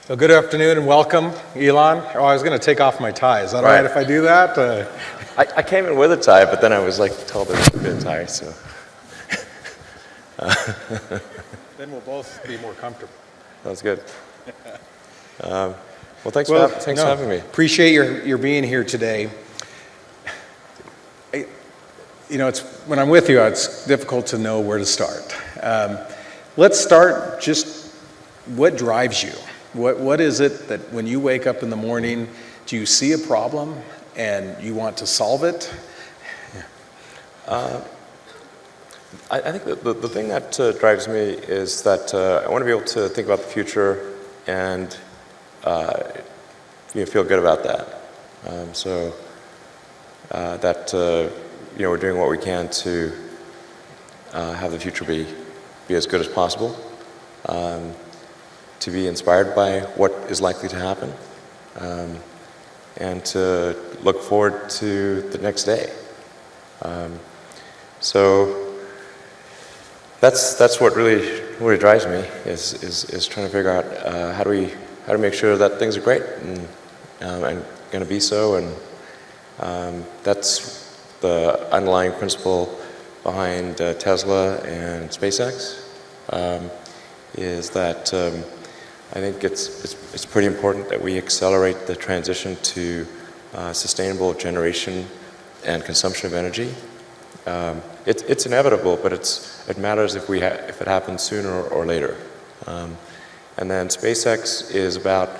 Well, good afternoon and welcome, Elon. Oh, I was going to take off my tie. Is that all right if I do that? I came in with a tie, but then I was told there was a tie, so. Then we'll both be more comfortable. That's good. Well, thanks for having me. Appreciate your being here today. It's when I'm with you, it's difficult to know where to start. Let's start just what drives you? What is it that when you wake up in the morning, do you see a problem and you want to solve it? I think the thing that drives me is that I want to be able to think about the future and feel good about that. We're doing what we can to have the future be as good as possible. To be inspired by what is likely to happen, and to look forward to the next day. So that's what really drives me is trying to figure out how to make sure that things are great and going to be so, and that's the underlying principle behind Tesla and SpaceX. Is that I think it's pretty important that we accelerate the transition to sustainable generation and consumption of energy. It's inevitable, but it matters if it happens sooner or later. And then SpaceX is about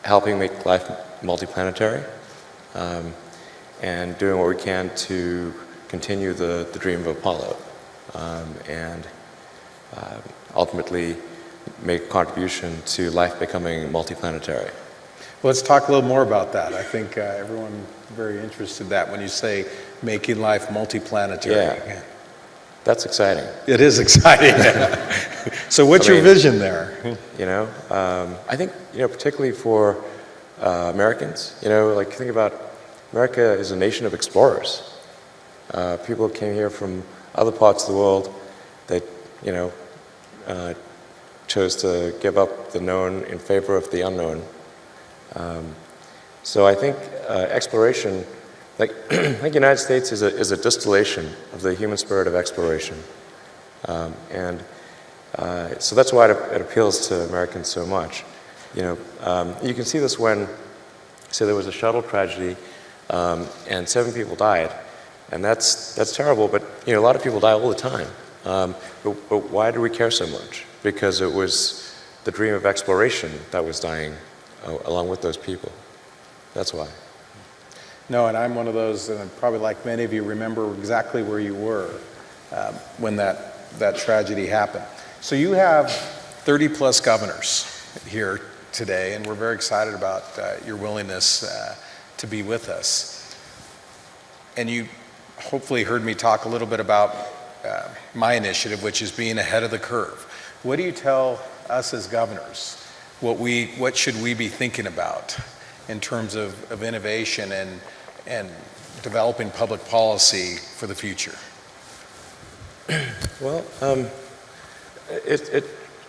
helping make life multiplanetary, and doing what we can to continue the dream of Apollo, and ultimately make a contribution to life becoming multiplanetary. Well, let's talk a little more about that. I think everyone very interested in that when you say making life multiplanetary. Yeah. That's exciting. It is exciting. So what's your vision there? I think, particularly for Americans, think about America is a nation of explorers. People came here from other parts of the world that, chose to give up the known in favor of the unknown. So I think exploration, I think the United States is a distillation of the human spirit of exploration. So that's why it appeals to Americans so much. You can see this when, say, there was a shuttle tragedy and 7 people died. And that's terrible, but a lot of people die all the time. But why do we care so much? Because it was the dream of exploration that was dying along with those people. That's why. No, and I'm one of those, and probably like many of you, remember exactly where you were when that tragedy happened. So you have 30 plus governors here today, and we're very excited about your willingness to be with us. And you hopefully heard me talk a little bit about my initiative, which is being ahead of the curve. What do you tell us as governors? What should we be thinking about in terms of innovation and developing public policy for the future? Well, it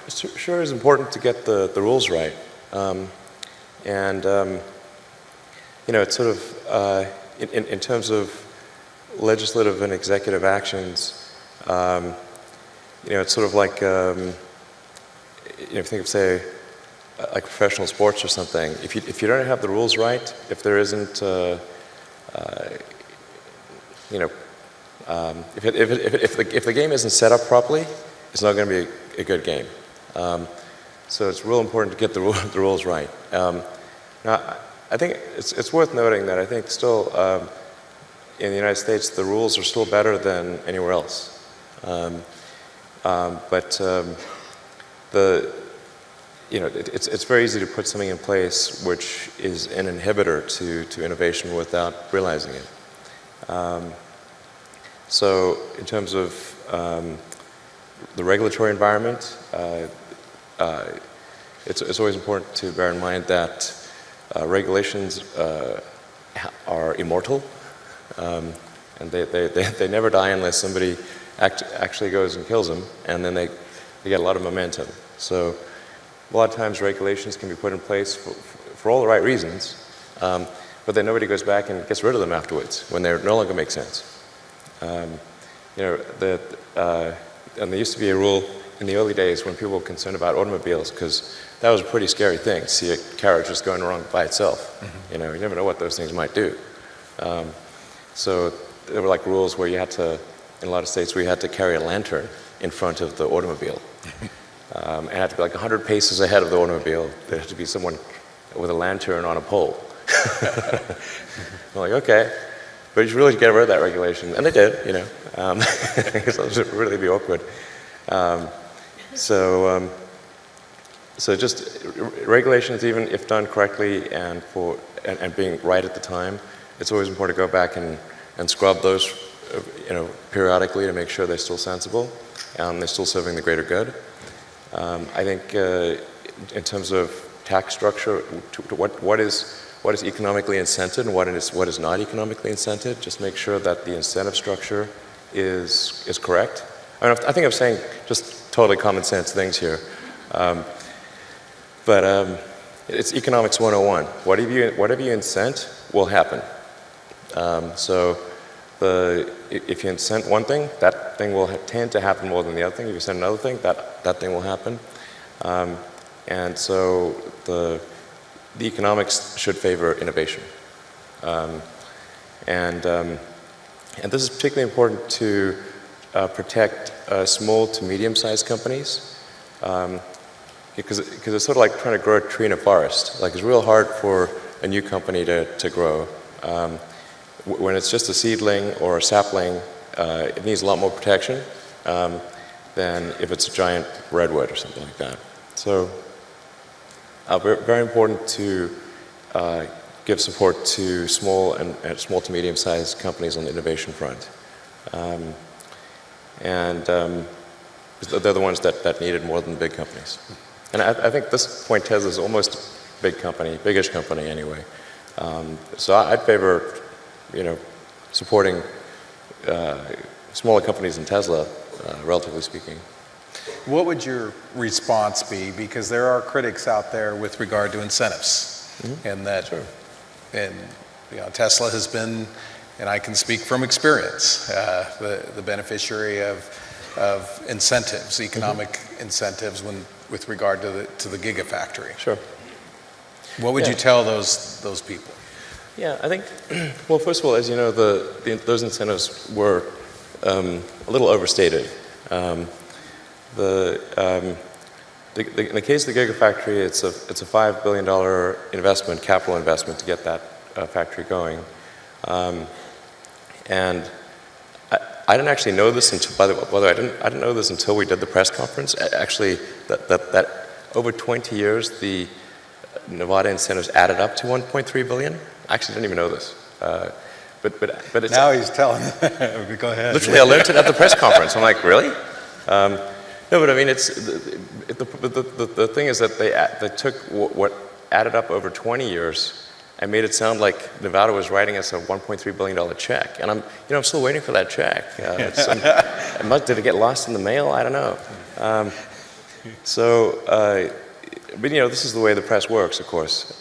sure is important to get the rules right. It's sort of, in terms of legislative and executive actions, it's sort of like, think of, say, like professional sports or something. If you don't have the rules right, if there isn't, if the game isn't set up properly, it's not going to be a good game. So it's real important to get the rules right. Now, I think it's worth noting that I think still in the United States the rules are still better than anywhere else. It's very easy to put something in place which is an inhibitor to innovation without realizing it. So in terms of the regulatory environment, it's always important to bear in mind that regulations are immortal, and they never die unless somebody actually goes and kills them, and then they get a lot of momentum. So a lot of times regulations can be put in place for all the right reasons, but then nobody goes back and gets rid of them afterwards when they no longer make sense. And there used to be a rule in the early days when people were concerned about automobiles, because that was a pretty scary thing to see a carriage just going wrong by itself. You never know what those things might do. So there were like rules where you had to, in a lot of states, where you had to carry a lantern in front of the automobile. And it had to be like 100 paces ahead of the automobile. There had to be someone with a lantern on a pole. I'm like, okay, but you should really get rid of that regulation. And they did, because it would really be awkward. So just regulations, even if done correctly and being right at the time, it's always important to go back and scrub those, periodically to make sure they're still sensible and they're still serving the greater good. I think in terms of tax structure, what is economically incented and what is not economically incented, just make sure that the incentive structure is correct. I think I'm saying just totally common sense things here. But it's economics 101. Whatever you incent will happen. So if you incent one thing, that thing will tend to happen more than the other thing. If you incent another thing, that thing will happen. And so the economics should favor innovation. And this is particularly important to protect small to medium-sized companies, because it's sort of like trying to grow a tree in a forest. Like, it's real hard for a new company to grow. When it's just a seedling or a sapling, it needs a lot more protection than if it's a giant redwood or something like that. So very important to give support to small small to medium-sized companies on the innovation front. And they're the ones that need it more than the big companies. And I think at this point Tesla is almost a big company, biggish company anyway. So I'd favor, supporting smaller companies than Tesla, relatively speaking. What would your response be? Because there are critics out there with regard to incentives, and that, Sure. and Tesla has been, and I can speak from experience, the beneficiary of incentives, economic incentives, with regard to the Gigafactory. Sure. What would you tell those people? Yeah, I think, well, first of all, as you know, those incentives were a little overstated. In the case of the Gigafactory, it's a $5 billion investment, capital investment, to get that factory going. And I didn't actually know this until, by the way, I didn't know this until we did the press conference. Actually, that over 20 years, the Nevada incentives added up to 1.3 billion. I actually didn't even know this. But it's, Now he's telling. Go ahead. literally, I learned it at the press conference. I'm like, really? No, but I mean, the thing is that they took what added up over 20 years and made it sound like Nevada was writing us a $1.3 billion check. And I'm still waiting for that check. Did it get lost in the mail? I don't know. But this is the way the press works, of course.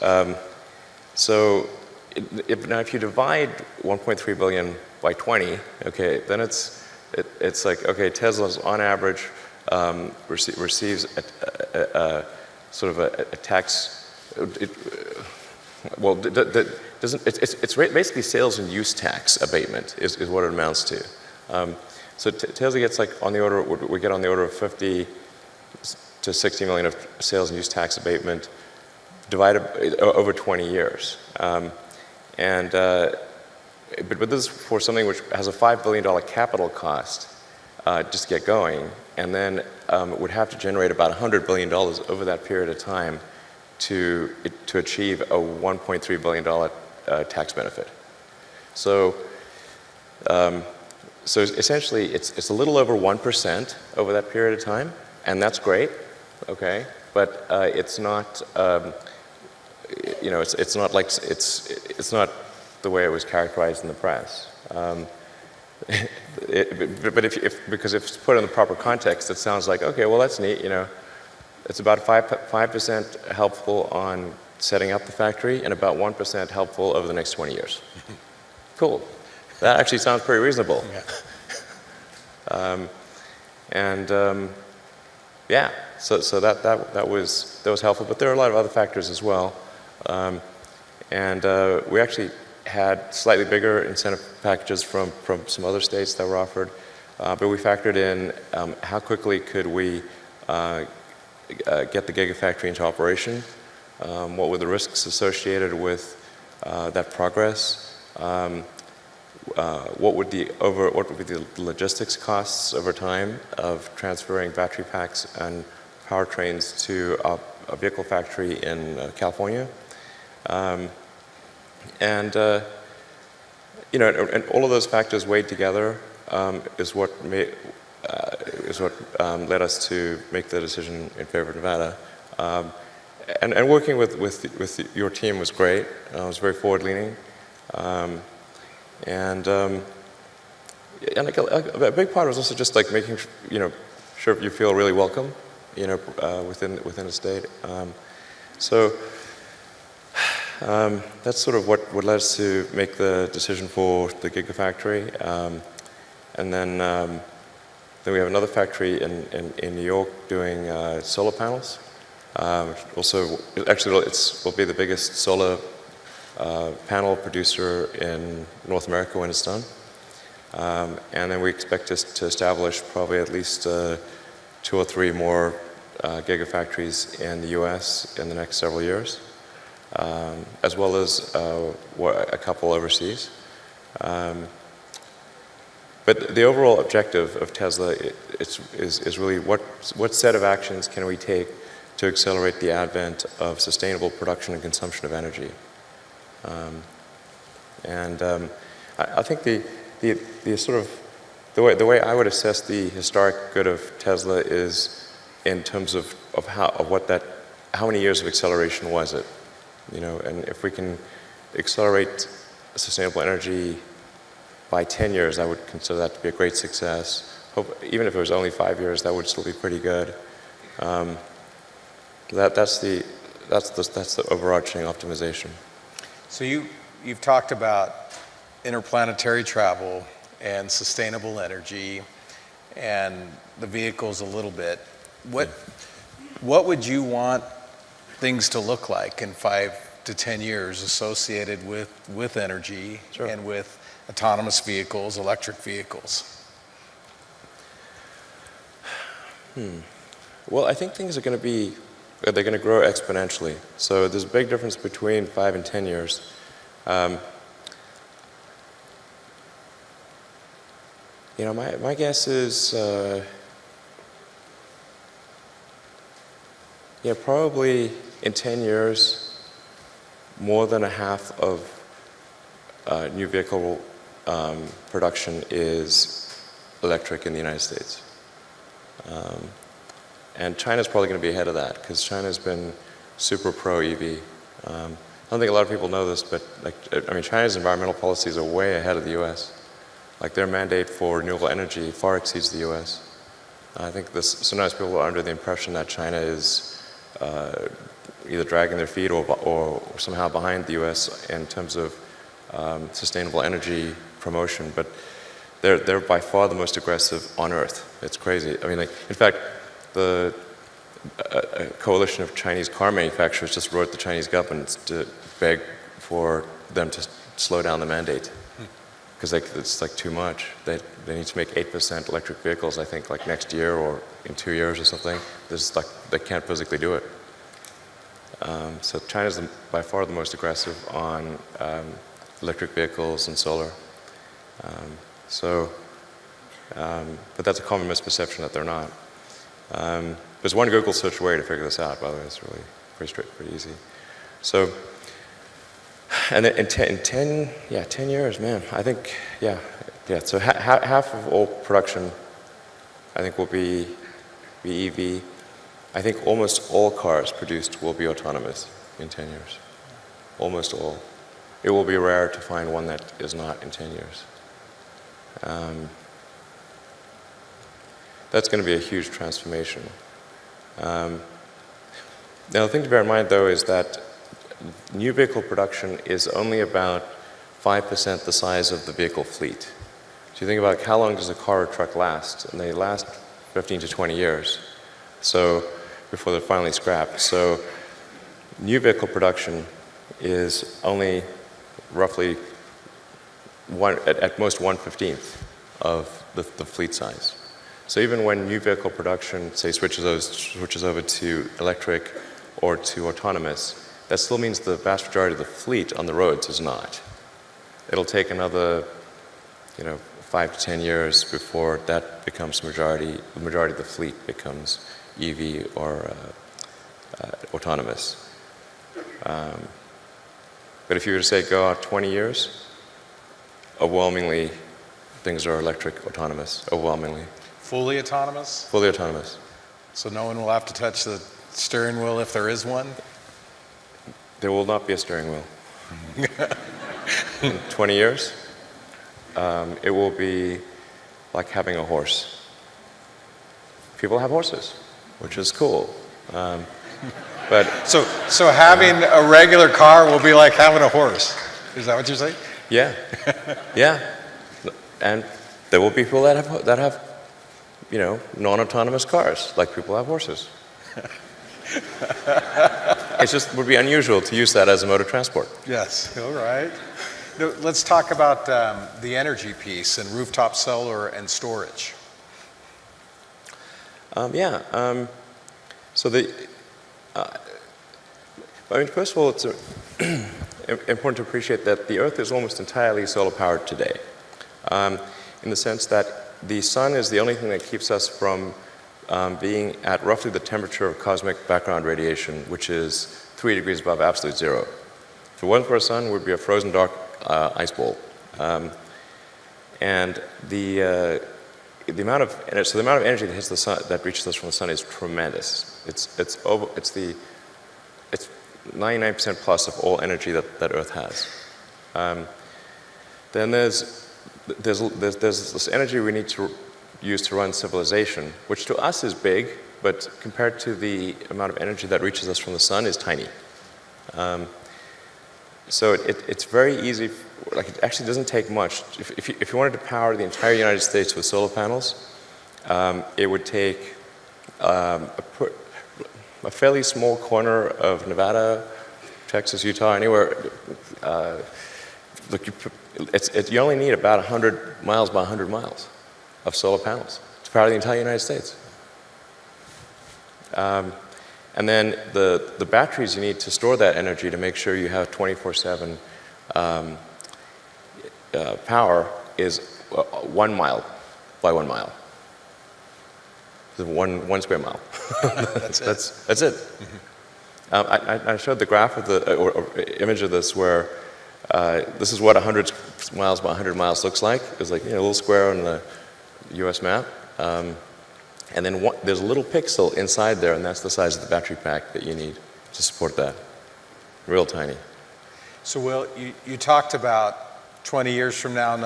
So if you divide 1.3 billion by 20, okay, then it's like, okay, Tesla's on average receives sort of a tax. It's basically sales and use tax abatement is what it amounts to. So Tesla gets we get on the order of 50 to 60 million of sales and use tax abatement divided over 20 years. But this is for something which has a $5 billion capital cost just to get going, and then would have to generate about $100 billion over that period of time to achieve a $1.3 billion tax benefit. So essentially, it's a little over 1% over that period of time, and that's great, okay. But it's not, it's not the way it was characterized in the press. Because if it's put in the proper context, it sounds like, okay, well, that's neat, it's about 5% helpful on setting up the factory and about 1% helpful over the next 20 years. Cool. That actually sounds pretty reasonable. Yeah. Yeah, so that was helpful, but there are a lot of other factors as well. We actually had slightly bigger incentive packages from some other states that were offered, but we factored in how quickly could we get the Gigafactory into operation, what were the risks associated with that progress, what would be the logistics costs over time of transferring battery packs and powertrains to a vehicle factory in California, and all of those factors weighed together is what led us to make the decision in favor of Nevada. And working with your team was great. It was very forward-leaning. And like a big part was also just like making sure you feel really welcome, within the state. That's sort of what led us to make the decision for the Gigafactory. And then we have another factory in New York doing solar panels. Also, actually, will be the biggest solar panel producer in North America when it's done. And then we expect to establish probably at least 2 or 3 more gigafactories in the US in the next several years, as well as a couple overseas. But the overall objective of Tesla is really what set of actions can we take to accelerate the advent of sustainable production and consumption of energy. I think the sort of the way I would assess the historic good of Tesla is in terms of how many years of acceleration was it, and if we can accelerate sustainable energy by 10 years, I would consider that to be a great success. Even if it was only 5 years, that would still be pretty good. That's the overarching optimization. So you've talked about interplanetary travel and sustainable energy and the vehicles a little bit. What would you want things to look like in 5 to 10 years associated with energy? Sure. And with autonomous vehicles, electric vehicles? Well, I think things are going to grow exponentially. So there's a big difference between 5 and 10 years. My guess is, probably in 10 years, more than a half of new vehicle production is electric in the United States. And China's probably going to be ahead of that because China's been super pro-EV. I don't think a lot of people know this, but China's environmental policies are way ahead of the U.S. Like their mandate for renewable energy far exceeds the U.S. I think sometimes people are under the impression that China is either dragging their feet or somehow behind the U.S. in terms of sustainable energy promotion, but they're by far the most aggressive on Earth. It's crazy. In fact, a coalition of Chinese car manufacturers just wrote the Chinese government to beg for them to slow down the mandate because it's too much. They need to make 8% electric vehicles, I think, next year or in 2 years or something. They can't physically do it. So China's by far the most aggressive on electric vehicles and solar. But that's a common misperception that they're not. There's one Google search away to figure this out, by the way. It's really pretty easy. So, and in 10 years, man, I think, so half of all production, I think, will be EV. I think almost all cars produced will be autonomous in 10 years. Almost all. It will be rare to find one that is not in 10 years. That's going to be a huge transformation. Now, the thing to bear in mind, though, is that new vehicle production is only about 5% the size of the vehicle fleet. So you think about how long does a car or truck last? And they last 15 to 20 years, so before they're finally scrapped. So new vehicle production is only roughly at most 1/15 of the fleet size. So even when new vehicle production, say, switches over to electric or to autonomous, that still means the vast majority of the fleet on the roads is not. It'll take another, 5 to 10 years before that becomes the majority of the fleet becomes EV or autonomous. But if you were to say go out 20 years, overwhelmingly things are electric, autonomous, overwhelmingly. Fully autonomous? Fully autonomous. So no one will have to touch the steering wheel if there is one? There will not be a steering wheel. In 20 years, it will be like having a horse. People have horses, which is cool. But So having a regular car will be like having a horse. Is that what you're saying? yeah, yeah, and there will be people that have non-autonomous cars, like people have horses. It just would be unusual to use that as a mode of transport. Yes, all right. Now, let's talk about the energy piece and rooftop solar and storage. So first of all, it's important to appreciate that the Earth is almost entirely solar powered today, in the sense that the sun is the only thing that keeps us from being at roughly the temperature of cosmic background radiation, which is 3 degrees above absolute zero. If it wasn't for a sun, we'd be a frozen dark ice bowl. And the amount of energy that hits the sun, that reaches us from the sun, is tremendous. It's 99% plus of all energy that Earth has. Then there's this energy we need to use to run civilization, which to us is big, but compared to the amount of energy that reaches us from the sun is tiny. So it's very easy. It actually doesn't take much. If you wanted to power the entire United States with solar panels, it would take a fairly small corner of Nevada, Texas, Utah, anywhere. You only need about 100 miles by 100 miles of solar panels to power the entire United States. And then the batteries you need to store that energy to make sure you have 24/7 power is 1 mile by 1 mile. One square mile. That's it. I showed the graph of or image of this where this is what 100 miles by 100 miles looks like. It's like a little square on the U.S. map. And then there's a little pixel inside there, and that's the size of the battery pack that you need to support that. Real tiny. So, Will, you talked about 20 years from now,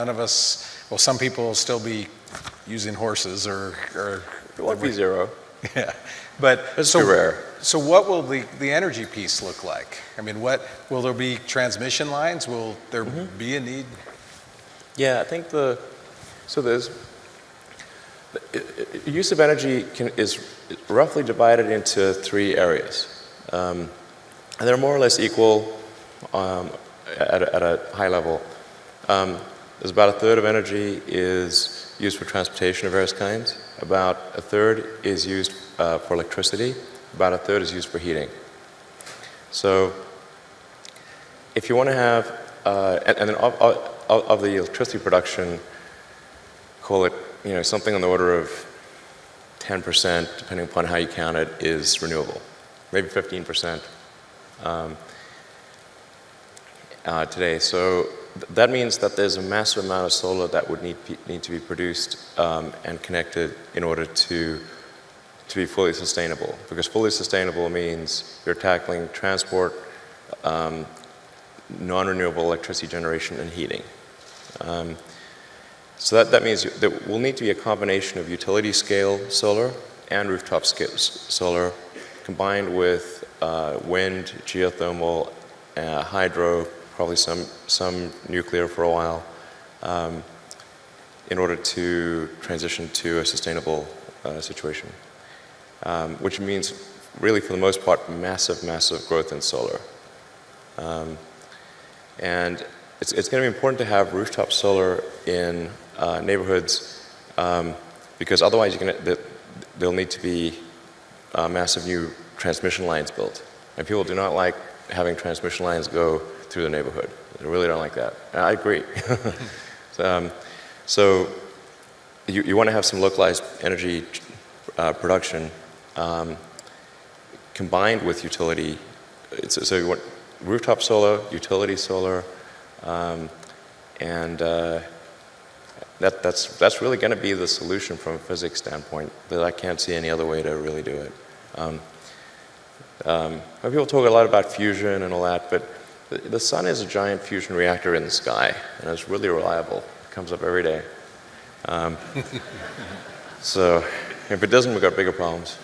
some people will still be using horses or It won't be zero. Yeah. But it's too rare. So what will the energy piece look like? I mean, will there be transmission lines? Will there be a need? Yeah, I think there's use of energy is roughly divided into 3 areas, and they're more or less equal at a high level. There's about a third of energy is used for transportation of various kinds. About a third is used for electricity. About a third is used for heating. So if you want to have, and then of the electricity production, call it something on the order of 10%, depending upon how you count it, is renewable. Maybe 15% today. So that means that there's a massive amount of solar that would need to be produced and connected in order to be fully sustainable. Because fully sustainable means you're tackling transport, non-renewable electricity generation, and heating. So that means there will need to be a combination of utility scale solar and rooftop scale solar combined with wind, geothermal, hydro, probably some nuclear for a while, in order to transition to a sustainable situation, which means really for the most part massive growth in solar. And it's going to be important to have rooftop solar in neighborhoods, because otherwise there'll need to be massive new transmission lines built. And people do not like having transmission lines go through the neighborhood. They really don't like that. And I agree. So you want to have some localized energy production combined with utility. So you want rooftop solar, utility solar, and that's really going to be the solution from a physics standpoint. That I can't see any other way to really do it. People talk a lot about fusion and all that, but the sun is a giant fusion reactor in the sky, and it's really reliable. It comes up every day. So if it doesn't, we've got bigger problems.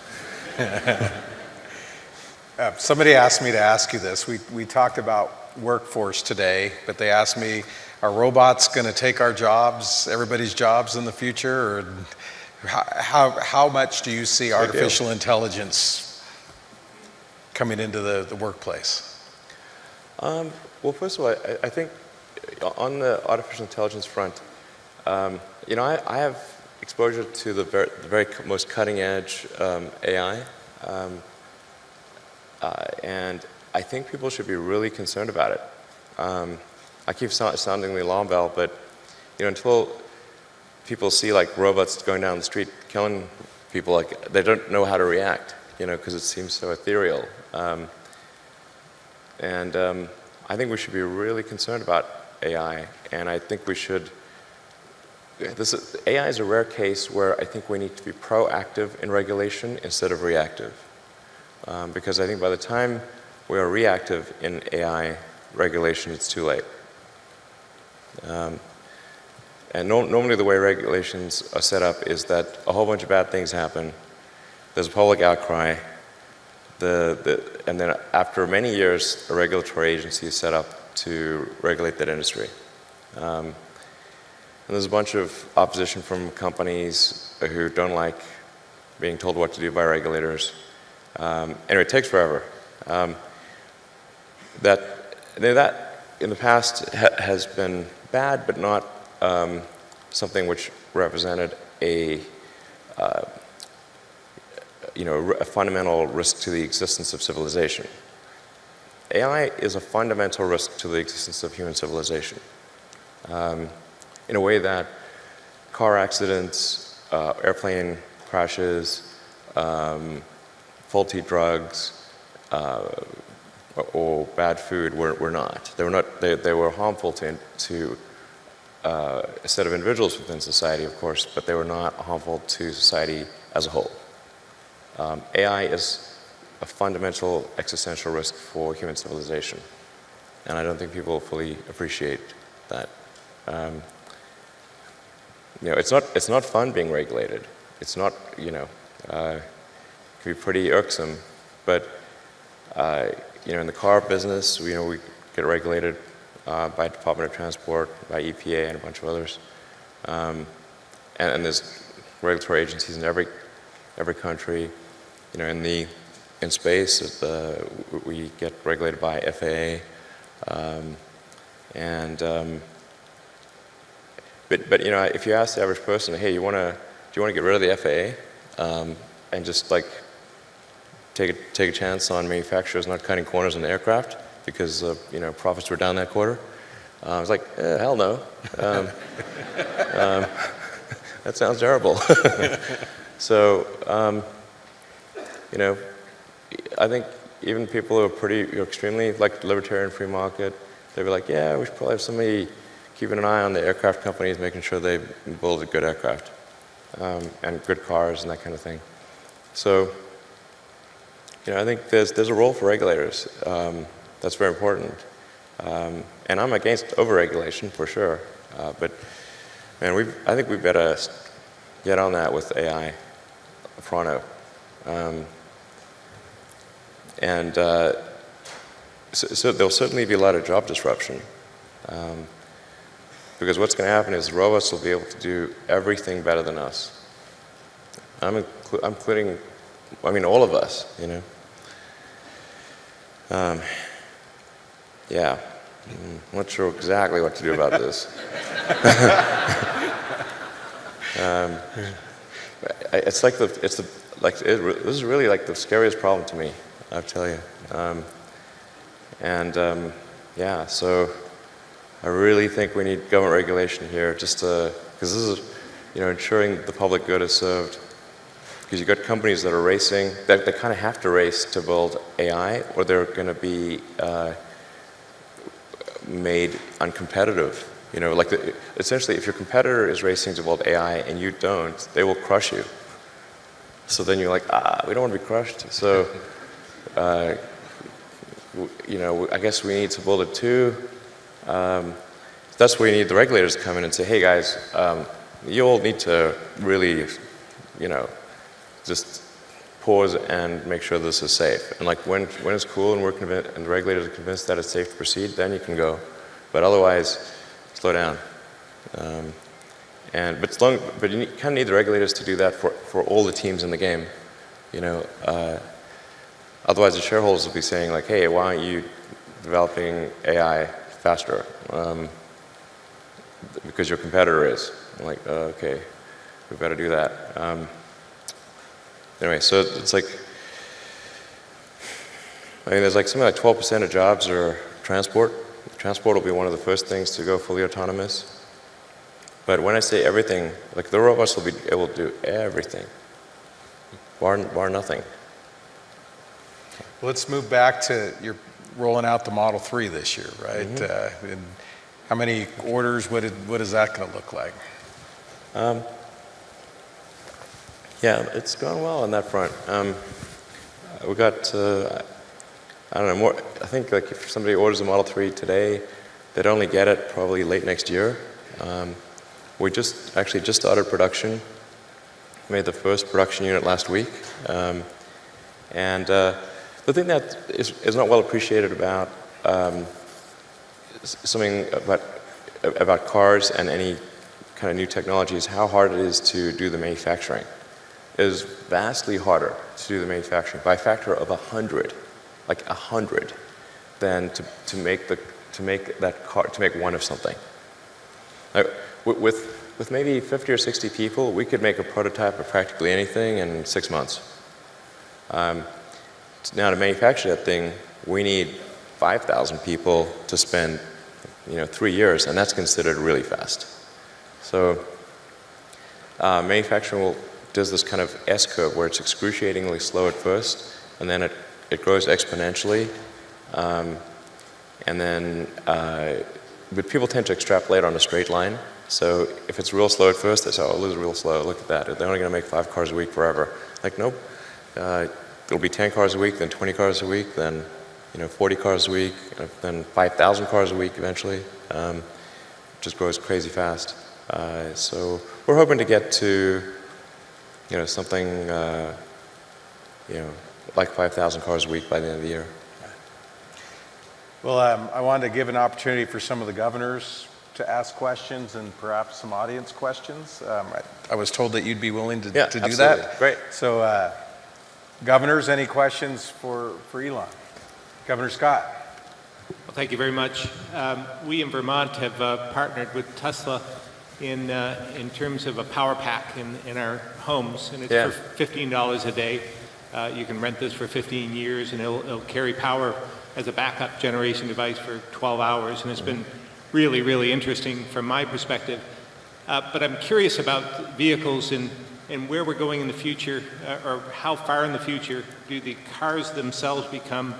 Somebody asked me to ask you this. We talked about workforce today, but they asked me, are robots going to take our jobs, everybody's jobs in the future? Or how much do you see artificial intelligence coming into the workplace? Well, first of all, I think on the artificial intelligence front, I have exposure to the very most cutting edge AI. And I think people should be really concerned about it. I keep sounding the alarm bell, but until people see like robots going down the street killing people, like they don't know how to react, because it seems so ethereal. I think we should be really concerned about AI, and I think we should. AI is a rare case where I think we need to be proactive in regulation instead of reactive. Because I think by the time we are reactive in AI regulation, it's too late. And normally the way regulations are set up is that a whole bunch of bad things happen, there's a public outcry, and then after many years, a regulatory agency is set up to regulate that industry. And there's a bunch of opposition from companies who don't like being told what to do by regulators. Anyway, it takes forever. That in the past has been bad, but not something which represented a fundamental risk to the existence of civilization. AI is a fundamental risk to the existence of human civilization, in a way that car accidents, airplane crashes, faulty drugs, or bad food were not. They were harmful to a set of individuals within society, of course, but they were not harmful to society as a whole. AI is a fundamental existential risk for human civilization, and I don't think people fully appreciate that. It's not fun being regulated. It's not, it can be pretty irksome, but in the car business, we get regulated by Department of Transport, by EPA, and a bunch of others, and there's regulatory agencies in every country. In space, we get regulated by FAA, but if you ask the average person, hey, do you want to get rid of the FAA and just like take a chance on manufacturers not cutting corners on the aircraft because profits were down that quarter? I was like, hell no. That sounds terrible. So, I think even people who are extremely like libertarian free market, they'd be like, yeah, we should probably have somebody keeping an eye on the aircraft companies, making sure they build a good aircraft and good cars and that kind of thing. So, I think there's a role for regulators. That's very important. And I'm against overregulation for sure. But man, I think we better get on that with AI pronto. And so there'll certainly be a lot of job disruption. Because what's going to happen is robots will be able to do everything better than us. I'm including, I mean, all of us, you know. Yeah, I'm not sure exactly what to do about this. This is really like the scariest problem to me, I'll tell you. Yeah, so I really think we need government regulation here, just because this is, you know, ensuring the public good is served. Because you've got companies that are racing, that they kind of have to race to build AI, or they're going to be made uncompetitive. You know, like essentially, if your competitor is racing to build AI and you don't, they will crush you. So then you're like, we don't want to be crushed. So, you know, I guess we need to build it too. That's where you need the regulators to come in and say, hey guys, you all need to really, you know, just pause and make sure this is safe. And like when it's cool and we're convinced, and the regulators are convinced that it's safe to proceed, then you can go. But otherwise, slow down. But you kind of need the regulators to do that for all the teams in the game. You know, otherwise the shareholders will be saying like, hey, why aren't you developing AI faster? Because your competitor is. I'm like, okay, we've got to do that. Anyway, so it's like, I mean, there's like something like 12% of jobs are transport. Transport will be one of the first things to go fully autonomous. But when I say everything, like the robots will be able to do everything, bar nothing. Let's move back to you're rolling out the Model 3 this year, right? Mm-hmm. And how many orders? What is that going to look like? Yeah, it's going well on that front. We got, I don't know, more. I think like if somebody orders a Model 3 today, they'd only get it probably late next year. We just started production. Made the first production unit last week. The thing that is not well appreciated about something about cars and any kind of new technology is how hard it is to do the manufacturing. It is vastly harder to do the manufacturing by a factor of 100, like 100, than to make that car, to make one of something. Like, with maybe 50 or 60 people, we could make a prototype of practically anything in 6 months. Now to manufacture that thing, we need 5,000 people to spend, 3 years, and that's considered really fast. So manufacturing does this kind of S-curve where it's excruciatingly slow at first, and then it grows exponentially, but people tend to extrapolate on a straight line. So if it's real slow at first, they say, oh, this is real slow, look at that. They're only going to make 5 cars a week forever. Like, nope. There'll be 10 cars a week, then 20 cars a week, then 40 cars a week, then 5,000 cars a week eventually. It just grows crazy fast. So we're hoping to get to something like 5,000 cars a week by the end of the year. Well, I wanted to give an opportunity for some of the governors to ask questions and perhaps some audience questions. I was told that you'd be willing to do absolutely. that. Great. So, governors, any questions for Elon? Governor Scott. Well, thank you very much. We in Vermont have partnered with Tesla in terms of a power pack in our homes, and it's for $15 a day. You can rent this for 15 years, and it'll carry power as a backup generation device for 12 hours, and it's been really, really interesting from my perspective. But I'm curious about vehicles and where we're going in the future, or how far in the future do the cars themselves become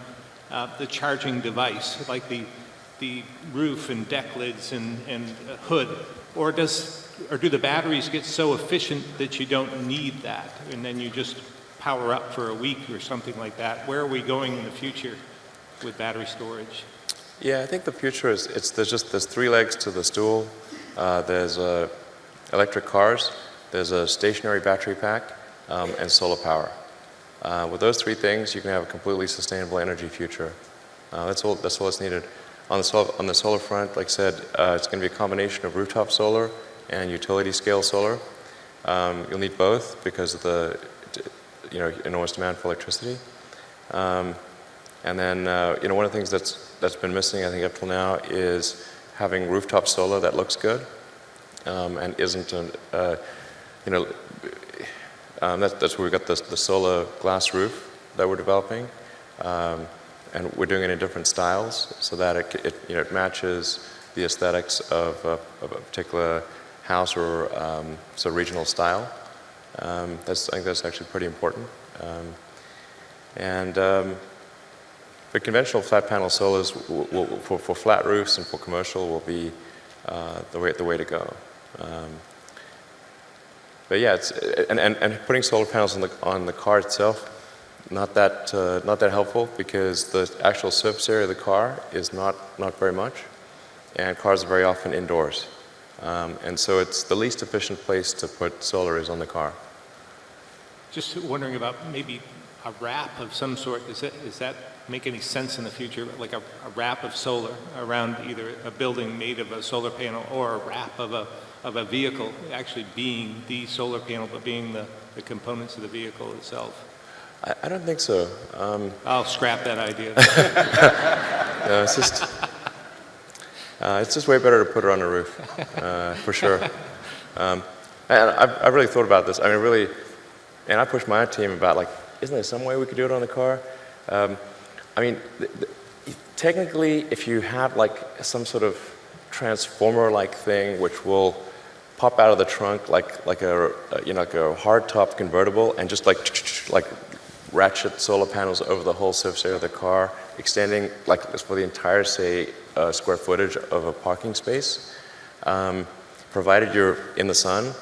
the charging device, like the roof and deck lids and hood, or do the batteries get so efficient that you don't need that, and then you just power up for a week or something like that? Where are we going in the future with battery storage? Yeah, I think the future is there's 3 legs to the stool. There's electric cars, there's a stationary battery pack, and solar power. With those three things, you can have a completely sustainable energy future. That's all that's needed. On the solar front, like I said, it's going to be a combination of rooftop solar and utility scale solar. You'll need both because of the enormous demand for electricity. And then one of the things that's been missing, I think, up till now is having rooftop solar that looks good and isn't that's where we got the solar glass roof that we're developing, and we're doing it in different styles so that it matches the aesthetics of a particular house or sort of regional style. I think that's actually pretty important. But conventional flat panel solars for flat roofs and for commercial will be the way to go. But yeah, and putting solar panels on the car itself, not that helpful because the actual surface area of the car is not very much, and cars are very often indoors, and so it's the least efficient place to put solar is on the car. Just wondering about maybe a wrap of some sort. Does that make any sense in the future? Like a wrap of solar around either a building made of a solar panel or a wrap of a vehicle actually being the solar panel, but being the components of the vehicle itself? I don't think so. I'll scrap that idea. No, it's just way better to put it on the roof, for sure. And I've really thought about this. I mean, really, and I pushed my team about, like, isn't there some way we could do it on the car? I mean, technically, if you had like some sort of transformer-like thing which will pop out of the trunk like a hard-top convertible and just like ratchet solar panels over the whole surface area of the car, extending like for the entire, say, square footage of a parking space, provided you're in the sun,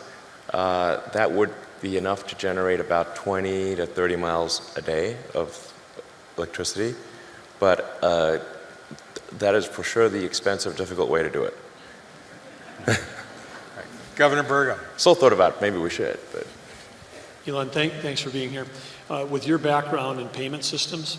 that would be enough to generate about 20 to 30 miles a day of electricity, but that is for sure the expensive, difficult way to do it. Governor Burgum. Still thought about maybe we should, but. Elon, thanks for being here. With your background in payment systems,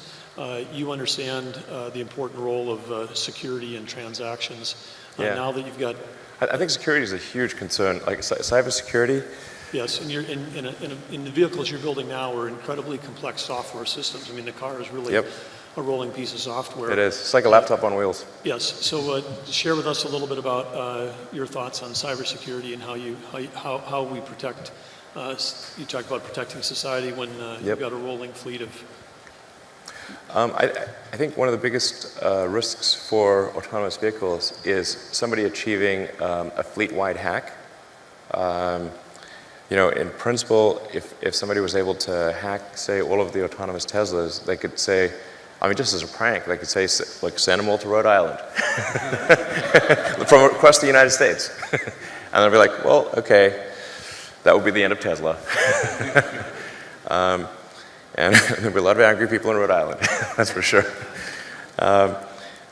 you understand the important role of security in transactions. Yeah. Now that you've got... I think security is a huge concern, like cybersecurity. Yes, and you're in the vehicles you're building now are incredibly complex software systems. I mean, the car is really a rolling piece of software. It is. It's like a laptop on wheels. Yes. So share with us a little bit about your thoughts on cybersecurity and how we protect. You talked about protecting society when you've got a rolling fleet of. I think one of the biggest risks for autonomous vehicles is somebody achieving a fleet-wide hack. In principle, if somebody was able to hack, say, all of the autonomous Teslas, they could say, I mean, just as a prank, they could say, like, send them all to Rhode Island from across the United States. And they'll be like, well, okay, that would be the end of Tesla. And there'll be a lot of angry people in Rhode Island, that's for sure.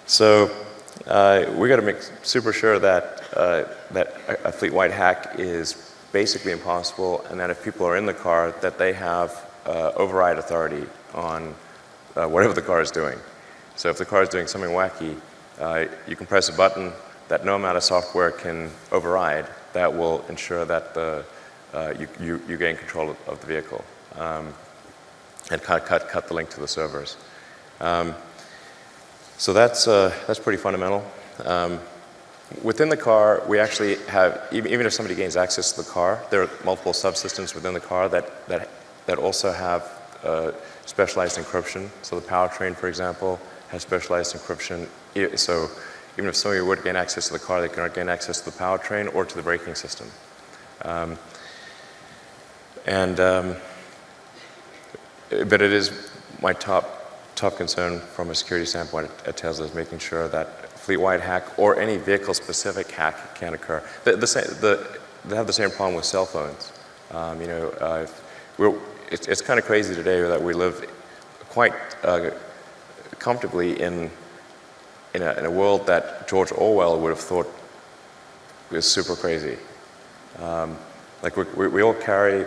So we got to make super sure that a fleet-wide hack is basically impossible, and that if people are in the car, that they have override authority on whatever the car is doing. So if the car is doing something wacky, you can press a button that no amount of software can override. That will ensure that you gain control of the vehicle and cut the link to the servers. So that's pretty fundamental. Within the car, we actually have, even if somebody gains access to the car, there are multiple subsystems within the car that also have specialized encryption. So the powertrain, for example, has specialized encryption. So even if somebody would gain access to the car, they cannot gain access to the powertrain or to the braking system. But it is my top concern from a security standpoint at Tesla is making sure that fleet-wide hack or any vehicle-specific hack can occur. They have the same problem with cell phones. It's kind of crazy today that we live quite comfortably in a world that George Orwell would have thought was super crazy. Like we all carry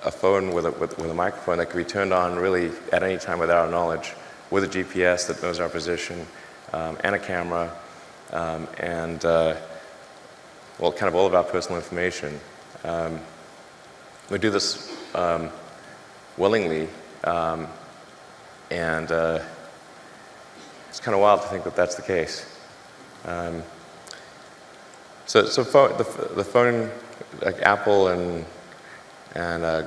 a phone with a microphone that can be turned on really at any time without our knowledge, with a GPS that knows our position, and a camera, and well, kind of all of our personal information. We do this willingly, and it's kind of wild to think that that's the case. So the phone, like Apple and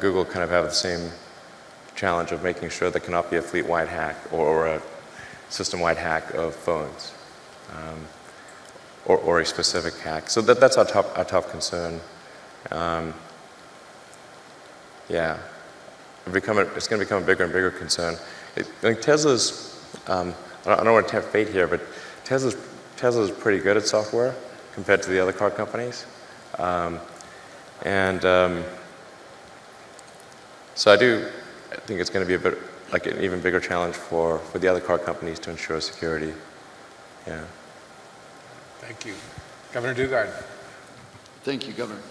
Google, kind of have the same challenge of making sure there cannot be a fleet-wide hack or a system-wide hack of phones, or a specific hack. So that's our top concern. Yeah, it's going to become a bigger and bigger concern. I think Tesla's, I don't want to tempt fate here, but Tesla's pretty good at software compared to the other car companies. So I think it's going to be a bit like an even bigger challenge for the other car companies to ensure security. Yeah. Thank you. Governor Dugard. Thank you, Governor.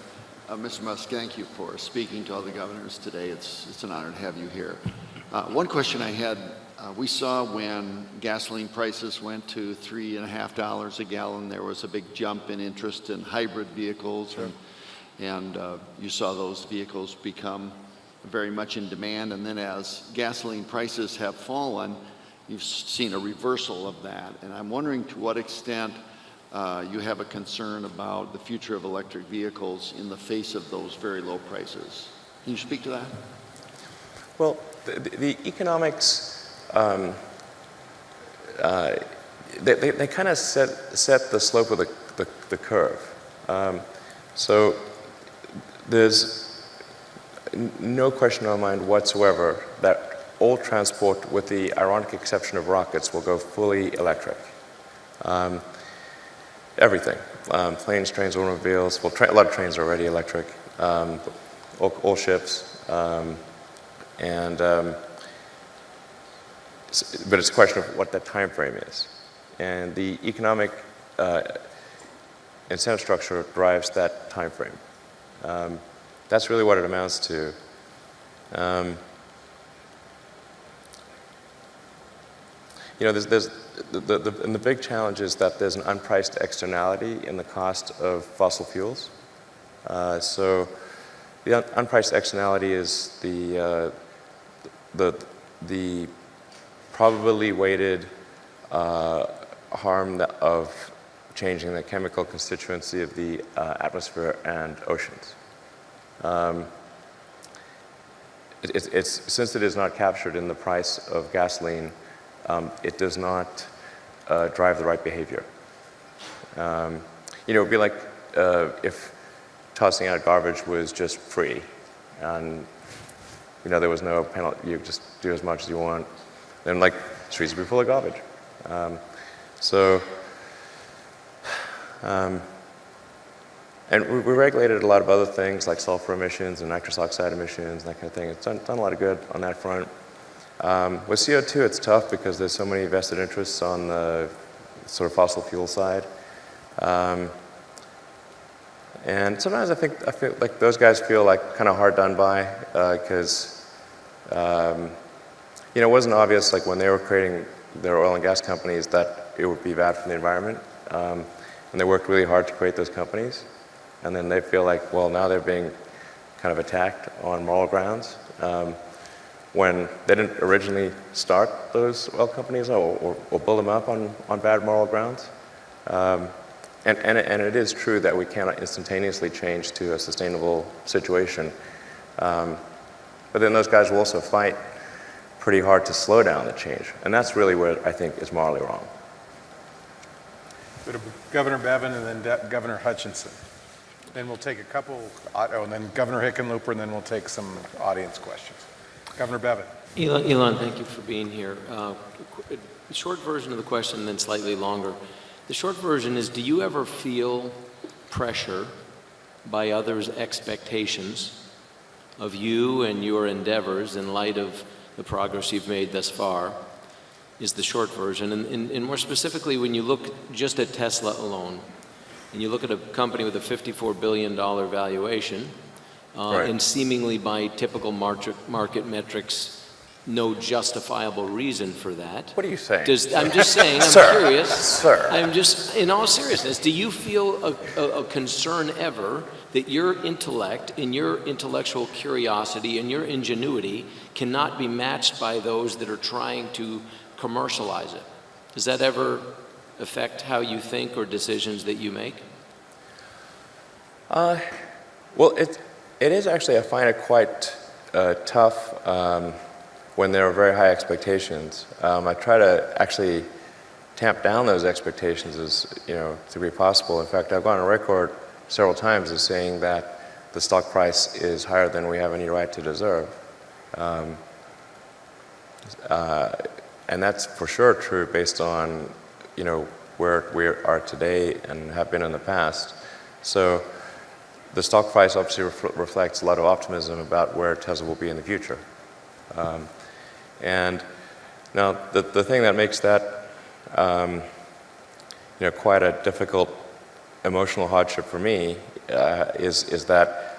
Mr. Musk, thank you for speaking to all the governors today. It's an honor to have you here. One question I had, we saw when gasoline prices went to $3.50 a gallon, there was a big jump in interest in hybrid vehicles, sure. and you saw those vehicles become very much in demand. And then as gasoline prices have fallen, you've seen a reversal of that. And I'm wondering to what extent you have a concern about the future of electric vehicles in the face of those very low prices. Can you speak to that? Well, the economics, they kind of set the slope of the curve. So there's no question in our mind whatsoever that all transport, with the ironic exception of rockets, will go fully electric. Everything, planes, trains, automobiles, well, a lot of trains are already electric, all ships, but it's a question of what that time frame is. And the economic incentive structure drives that time frame. That's really what it amounts to. And the big challenge is that there's an unpriced externality in the cost of fossil fuels. So the unpriced externality is the probably weighted harm of changing the chemical constituency of the atmosphere and oceans. Since it is not captured in the price of gasoline, it does not drive the right behavior. It would be like if tossing out garbage was just free, and there was no penalty. You just do as much as you want. Then, streets would be full of garbage. And we regulated a lot of other things like sulfur emissions and nitrous oxide emissions and that kind of thing. It's done a lot of good on that front. With CO2, it's tough because there's so many vested interests on the sort of fossil fuel side. And sometimes I feel like those guys feel like kind of hard done by because, it wasn't obvious like when they were creating their oil and gas companies that it would be bad for the environment. And they worked really hard to create those companies. And then they feel like, well, now they're being kind of attacked on moral grounds. When they didn't originally start those oil companies or build them up on bad moral grounds. And it is true that we cannot instantaneously change to a sustainable situation. But then those guys will also fight pretty hard to slow down the change. And that's really where I think is morally wrong. Go to Governor Bevin and then Governor Hutchinson. Then we'll take a couple, and then Governor Hickenlooper, and then we'll take some audience questions. Governor Bevin. Elon, thank you for being here. Short version of the question, then slightly longer. The short version is, do you ever feel pressure by others' expectations of you and your endeavors in light of the progress you've made thus far, is the short version. And more specifically, when you look just at Tesla alone, and you look at a company with a $54 billion valuation, Right. and seemingly by typical market metrics, no justifiable reason for that. What are you saying? I'm just saying, I'm Sir, curious. sir. I'm just, in all seriousness, do you feel a concern ever that your intellect and your intellectual curiosity and your ingenuity cannot be matched by those that are trying to commercialize it? Does that ever affect how you think or decisions that you make? Well, it is actually, I find it quite tough when there are very high expectations. I try to actually tamp down those expectations as to be possible. In fact, I've gone on record several times as saying that the stock price is higher than we have any right to deserve. And that's for sure true based on where we are today and have been in the past. So the stock price obviously reflects a lot of optimism about where Tesla will be in the future. And now the thing that makes that quite a difficult emotional hardship for me is that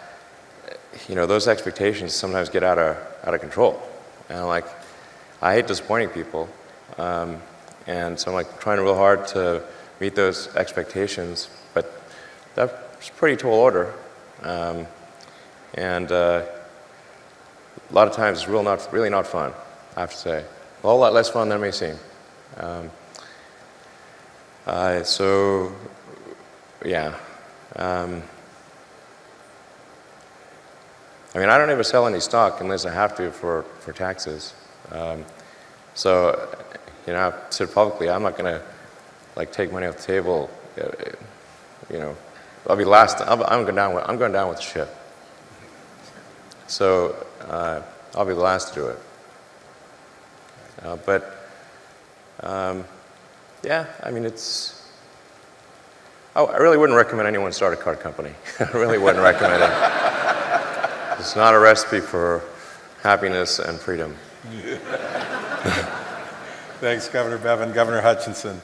those expectations sometimes get out of control. And I hate disappointing people, and so I'm trying real hard to meet those expectations, but that's pretty tall order. And a lot of times it's really not fun, I have to say. A whole lot less fun than it may seem. So, yeah. I mean, I don't ever sell any stock unless I have to for taxes. So, I've said publicly, I'm not going to take money off the table. I'll be last. I'm going down with the ship. So I'll be the last to do it. Yeah, I mean, I really wouldn't recommend anyone start a car company. I really wouldn't recommend it. It's not a recipe for happiness and freedom. Thanks, Governor Bevin. Governor Hutchinson.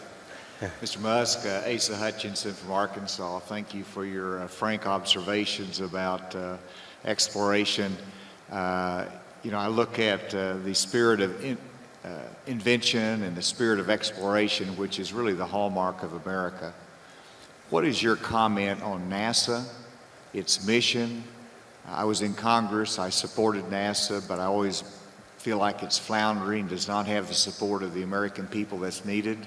Mr. Musk, Asa Hutchinson from Arkansas, thank you for your frank observations about exploration. I look at the spirit of invention and the spirit of exploration, which is really the hallmark of America. What is your comment on NASA, its mission? I was in Congress, I supported NASA, but I always feel like it's floundering, does not have the support of the American people that's needed.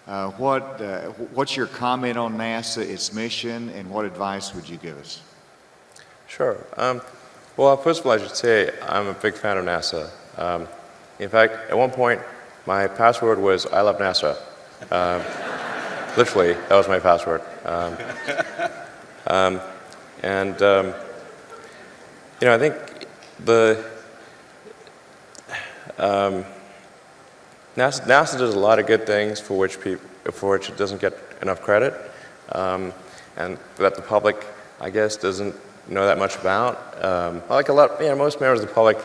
What's your comment on NASA, its mission, and what advice would you give us? Sure. Well, first of all, I should say I'm a big fan of NASA. In fact, at one point, my password was "I love NASA." Literally, that was my password. I think NASA does a lot of good things for which it doesn't get enough credit, and that the public, I guess, doesn't know that much about. Most members of the public,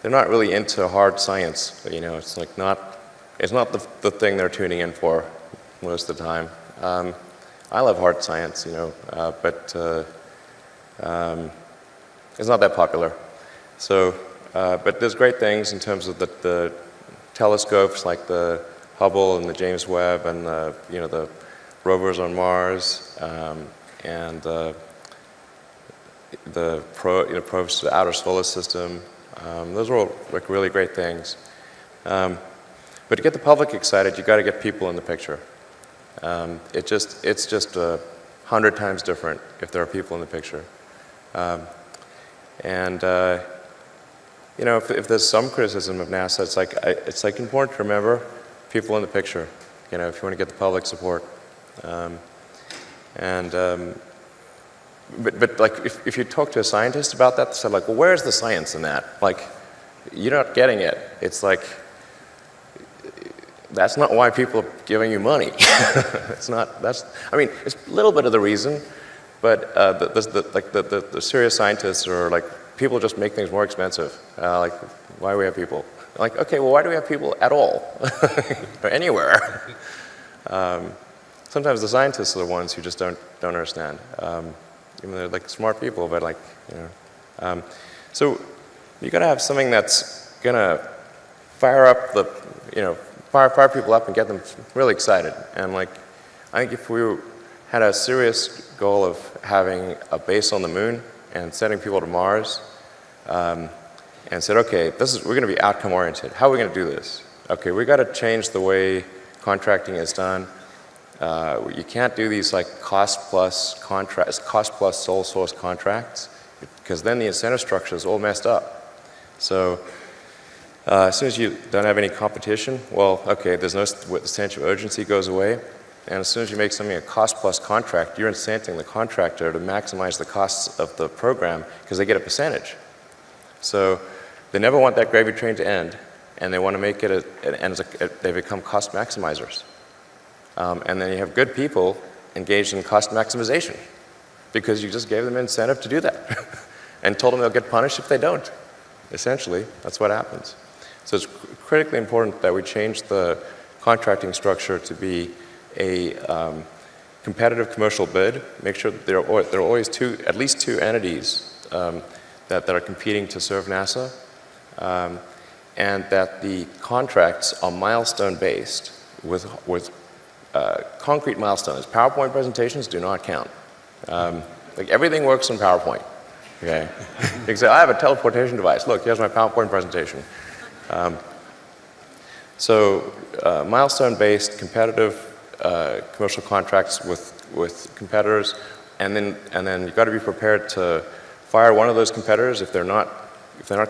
they're not really into hard science. It's not the thing they're tuning in for most of the time. I love hard science, but it's not that popular. So, but there's great things in terms of the telescopes like the Hubble and the James Webb and the rovers on Mars and the probes to the outer solar system. Those are all really great things. But to get the public excited, you got to get people in the picture. It's just 100 times different if there are people in the picture. If there's some criticism of NASA, it's important to remember people in the picture. If you want to get the public support. If you talk to a scientist about that, they say well, where's the science in that? You're not getting it. It's that's not why people are giving you money. It's a little bit of the reason, but the serious scientists are people just make things more expensive. Why do we have people? Okay, well, why do we have people at all? Or anywhere? Sometimes the scientists are the ones who just don't understand. Even though they're smart people, but So you got to have something that's going to fire up the, fire people up and get them really excited. And like, I think if we had a serious goal of having a base on the moon and sending people to Mars, and said, okay, we're going to be outcome oriented. How are we going to do this? Okay, we got to change the way contracting is done. You can't do these like cost plus sole source contracts, because then the incentive structure is all messed up. So as soon as you don't have any competition, well, okay, there's no the sense of urgency goes away. And as soon as you make something a cost plus contract, you're incenting the contractor to maximize the costs of the program because they get a percentage. So they never want that gravy train to end, and they want to make it they become cost maximizers. And then you have good people engaged in cost maximization because you just gave them incentive to do that and told them they'll get punished if they don't. Essentially, that's what happens. So it's critically important that we change the contracting structure to be a competitive commercial bid. Make sure that there are always at least two entities that are competing to serve NASA, and that the contracts are milestone-based with concrete milestones. PowerPoint presentations do not count. Like everything works in PowerPoint. Okay, you can say, I have a teleportation device. Look, here's my PowerPoint presentation. So milestone-based, competitive commercial contracts with competitors, and then you've got to be prepared to fire one of those competitors if they're not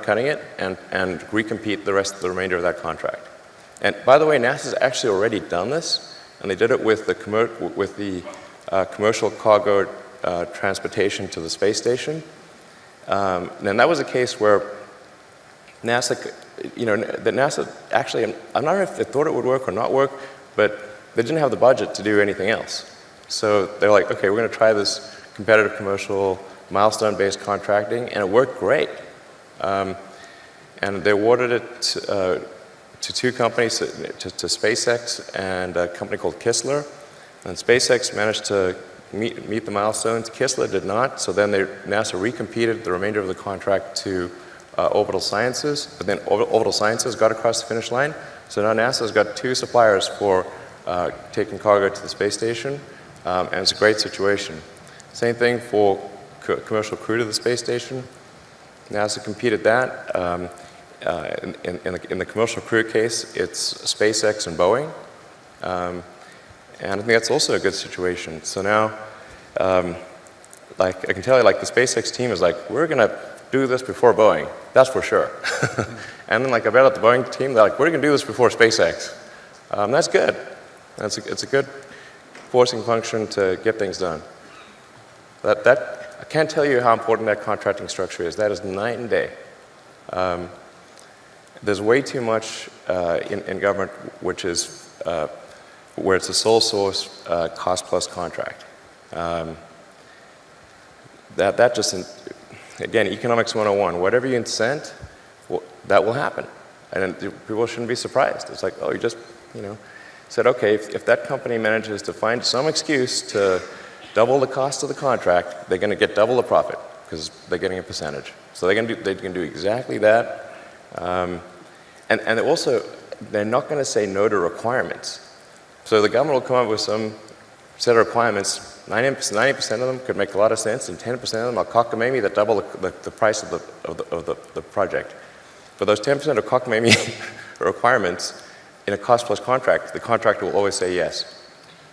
cutting it, and recompete the remainder of that contract. And by the way, NASA's actually already done this, and they did it with the commercial cargo transportation to the space station. And that was a case where NASA, NASA actually, I'm not sure if they thought it would work or not work, but they didn't have the budget to do anything else. So they're like, okay, we're going to try this competitive commercial milestone-based contracting, and it worked great. And they awarded it to two companies, to SpaceX and a company called Kistler. And SpaceX managed to meet the milestones. Kistler did not, so then NASA recompeted the remainder of the contract to Orbital Sciences, but then Orbital Sciences got across the finish line. So now NASA's got two suppliers for taking cargo to the space station, and it's a great situation. Same thing for commercial crew to the space station. NASA competed that. In the commercial crew case, it's SpaceX and Boeing. And I think that's also a good situation. So now, like I can tell you, like the SpaceX team is like, we're going to do this before Boeing. That's for sure. And then like I bet at the Boeing team, they're like, we're going to do this before SpaceX. That's good. It's a good forcing function to get things done. I can't tell you how important that contracting structure is. That is night and day. There's way too much in government which is where it's a sole source cost plus contract. That just, again, economics 101, whatever you incent, that will happen. And people shouldn't be surprised. It's like, oh, you just, said, okay, if that company manages to find some excuse to double the cost of the contract, they're going to get double the profit because they're getting a percentage. So they can do exactly that. And they're not going to say no to requirements. So the government will come up with some set of requirements. 90% of them could make a lot of sense, and 10% of them are cockamamie that double the price of the project. For those 10% of cockamamie requirements in a cost-plus contract, the contractor will always say yes.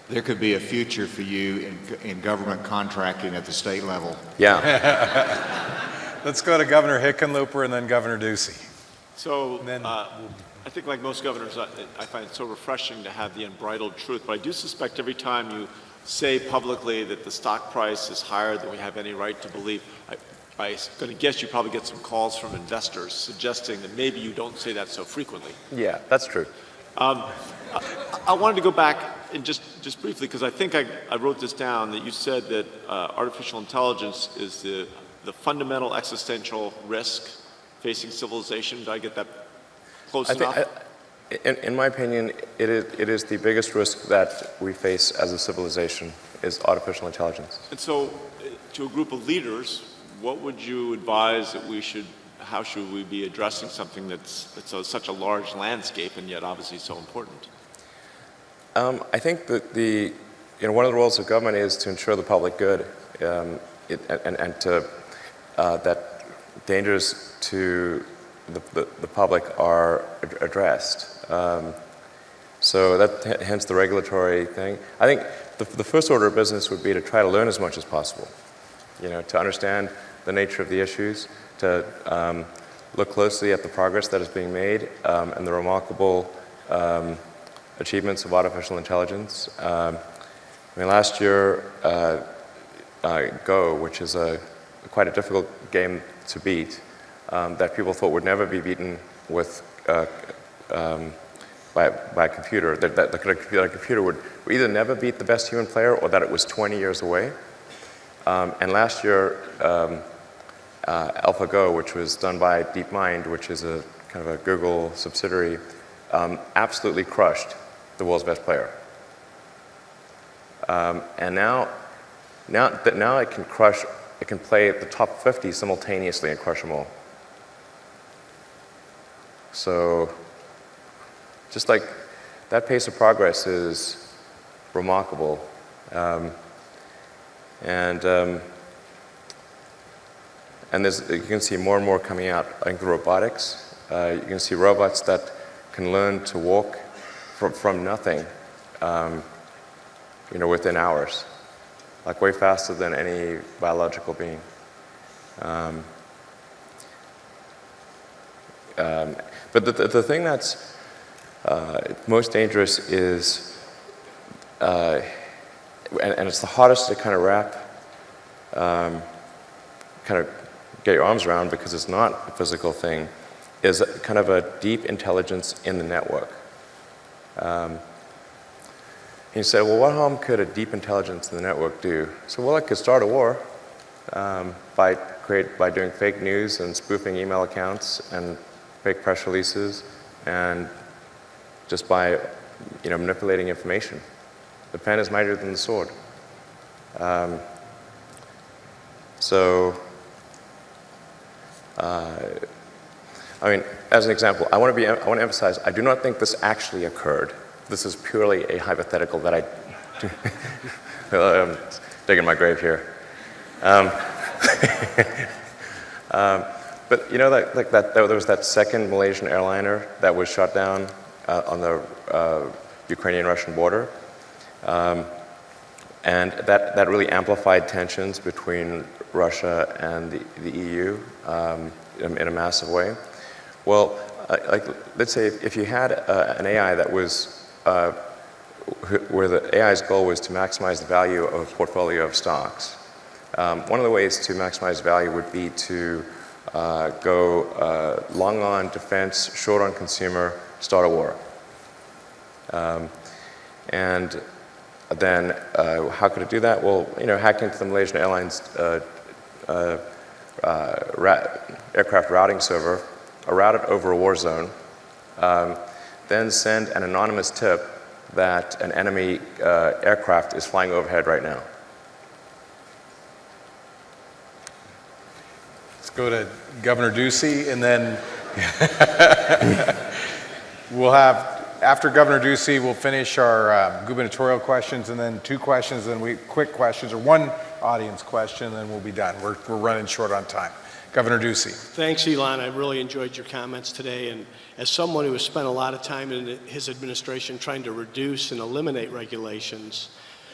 There could be a future for you in government contracting at the state level. Yeah. Let's go to Governor Hickenlooper and then Governor Ducey. So I think like most governors, I find it so refreshing to have the unbridled truth, but I do suspect every time you say publicly that the stock price is higher than we have any right to believe, I'm going to guess you probably get some calls from investors suggesting that maybe you don't say that so frequently. Yeah, that's true. I wanted to go back and just briefly, because I think I wrote this down, that you said that artificial intelligence is the fundamental existential risk facing civilization. Did I get that close enough? In my opinion, it is the biggest risk that we face as a civilization is artificial intelligence. And so, to a group of leaders, what would you advise that how should we be addressing something that's such a large landscape and yet obviously so important? I think that one of the roles of government is to ensure the public good, and to that dangers to the public are addressed. So that hence the regulatory thing. I think the first order of business would be to try to learn as much as possible. To understand the nature of the issues, to look closely at the progress that is being made, and the remarkable achievements of artificial intelligence. Last year, Go, which is quite a difficult game to beat, that people thought would never be beaten with by a computer, that a computer would either never beat the best human player or that it was 20 years away. And last year, AlphaGo, which was done by DeepMind, which is a kind of a Google subsidiary, absolutely crushed the world's best player. And now it can play the top 50 simultaneously and crush them all. So, just like that pace of progress is remarkable. And you can see more and more coming out. I think the robotics, you can see robots that can learn to walk from nothing, within hours, like way faster than any biological being. But the thing that's most dangerous is, and it's the hardest to kind of wrap, kind of get your arms around because it's not a physical thing, is kind of a deep intelligence in the network. You say, well, what harm could a deep intelligence in the network do? So, well, it could start a war by doing fake news and spoofing email accounts and fake press releases, and just by manipulating information. The pen is mightier than the sword. As an example, I want to emphasize, I do not think this actually occurred. This is purely a hypothetical that I'm digging my grave here. But there was that second Malaysian airliner that was shot down on the Ukrainian-Russian border, and that really amplified tensions between Russia and the EU in a massive way. Well, let's say if you had an AI that was where the AI's goal was to maximize the value of a portfolio of stocks. One of the ways to maximize value would be to go long on defense, short on consumer, start a war. And then how could it do that? Well, hack into the Malaysian Airlines aircraft routing server, route it over a war zone, then send an anonymous tip that an enemy aircraft is flying overhead right now. Let's go to Governor Ducey, and then we'll have, after Governor Ducey, we'll finish our gubernatorial questions, and then 2 questions, and quick questions, or 1 audience question, and then we'll be done. We're running short on time. Governor Ducey. Thanks, Elon. I really enjoyed your comments today. And as someone who has spent a lot of time in his administration trying to reduce and eliminate regulations,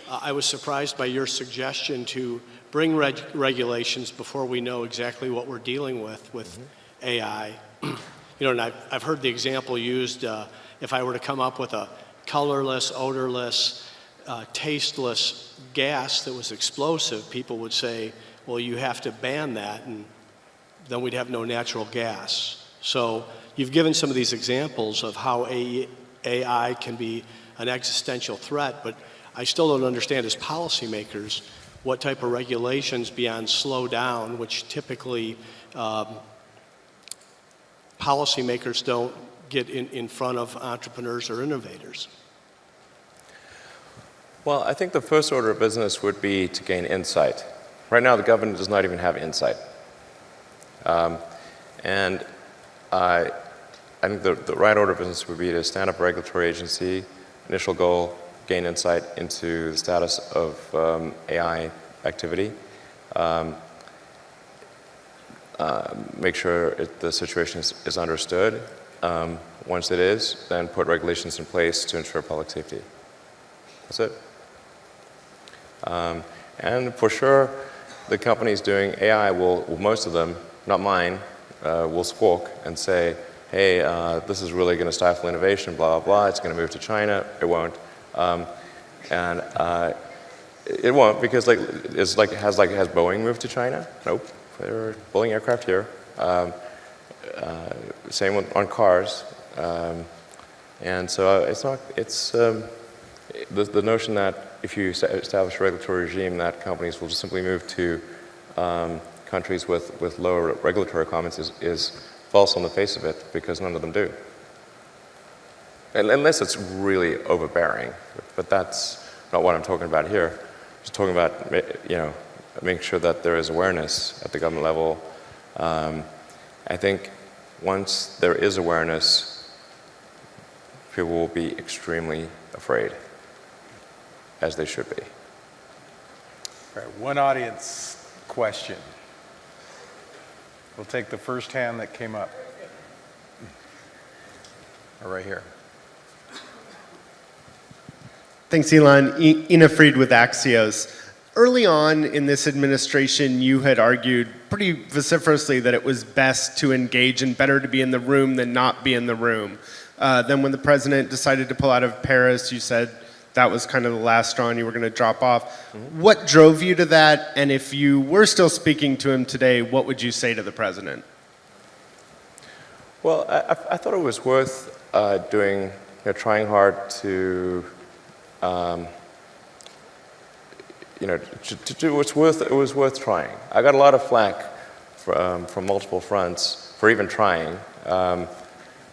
I was surprised by your suggestion to bring regulations before we know exactly what we're dealing with AI. And I've heard the example used, if I were to come up with a colorless, odorless, tasteless gas that was explosive, people would say, well, you have to ban that, and then we'd have no natural gas. So you've given some of these examples of how AI can be an existential threat, but I still don't understand as policymakers what type of regulations beyond slow down, which typically policymakers don't get in front of entrepreneurs or innovators. Well, I think the first order of business would be to gain insight. Right now, the government does not even have insight. And I think the right order of business would be to stand up a regulatory agency, initial goal, gain insight into the status of AI activity, make sure the situation is understood. Once it is, then put regulations in place to ensure public safety. That's it. And for sure, the companies doing AI will, most of them, not mine, will squawk and say, hey, this is really going to stifle innovation, blah, blah, blah. It's going to move to China. It won't. And it won't, because has Boeing moved to China? Nope. They're building aircraft here. Same on cars. And so the notion that if you establish a regulatory regime, that companies will just simply move to countries with lower regulatory requirements is false on the face of it, because none of them do. Unless it's really overbearing, but that's not what I'm talking about here. I'm just talking about, making sure that there is awareness at the government level. I think once there is awareness, people will be extremely afraid, as they should be. All right, one audience question. We'll take the first hand that came up. Right here. Thanks, Elon. Ina Fried with Axios. Early on in this administration, you had argued pretty vociferously that it was best to engage and better to be in the room than not be in the room. Then when the president decided to pull out of Paris, you said that was kind of the last straw and you were going to drop off. Mm-hmm. What drove you to that? And if you were still speaking to him today, what would you say to the president? Well, I thought it was worth trying hard to to do it was worth trying. I got a lot of flack from multiple fronts for even trying.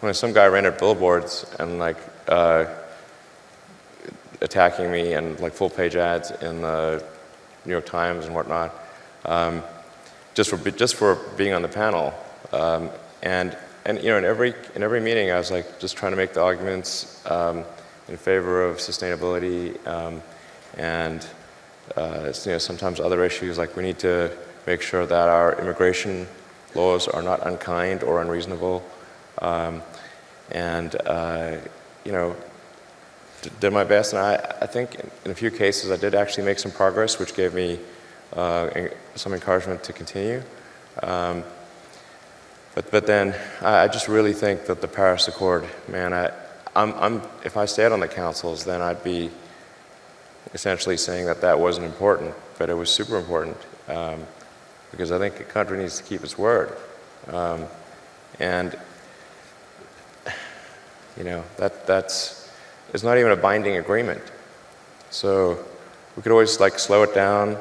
When some guy ran at billboards and attacking me and full-page ads in the New York Times and whatnot, just for being on the panel, and in every meeting I was just trying to make the arguments in favor of sustainability and sometimes other issues, like we need to make sure that our immigration laws are not unkind or unreasonable, did my best. And I think in a few cases I did actually make some progress, which gave me some encouragement to continue. But then I just really think that the Paris Accord, man, if I stayed on the councils, then I'd be essentially saying that wasn't important, but it was super important, because I think a country needs to keep its word. It's not even a binding agreement. So we could always slow it down.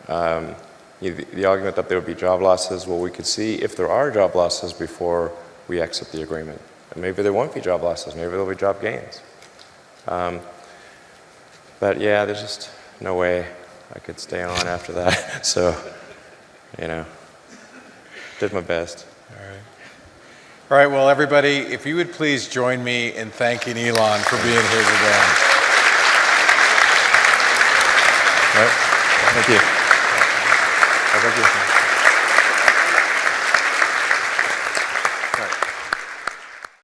The argument that there would be job losses, well, we could see if there are job losses before we exit the agreement. And maybe there won't be job losses, maybe there'll be job gains. But yeah, there's just no way I could stay on after that. So, did my best. All right, well, everybody, if you would please join me in thanking Elon for being here today. All right. Thank you. Thank you.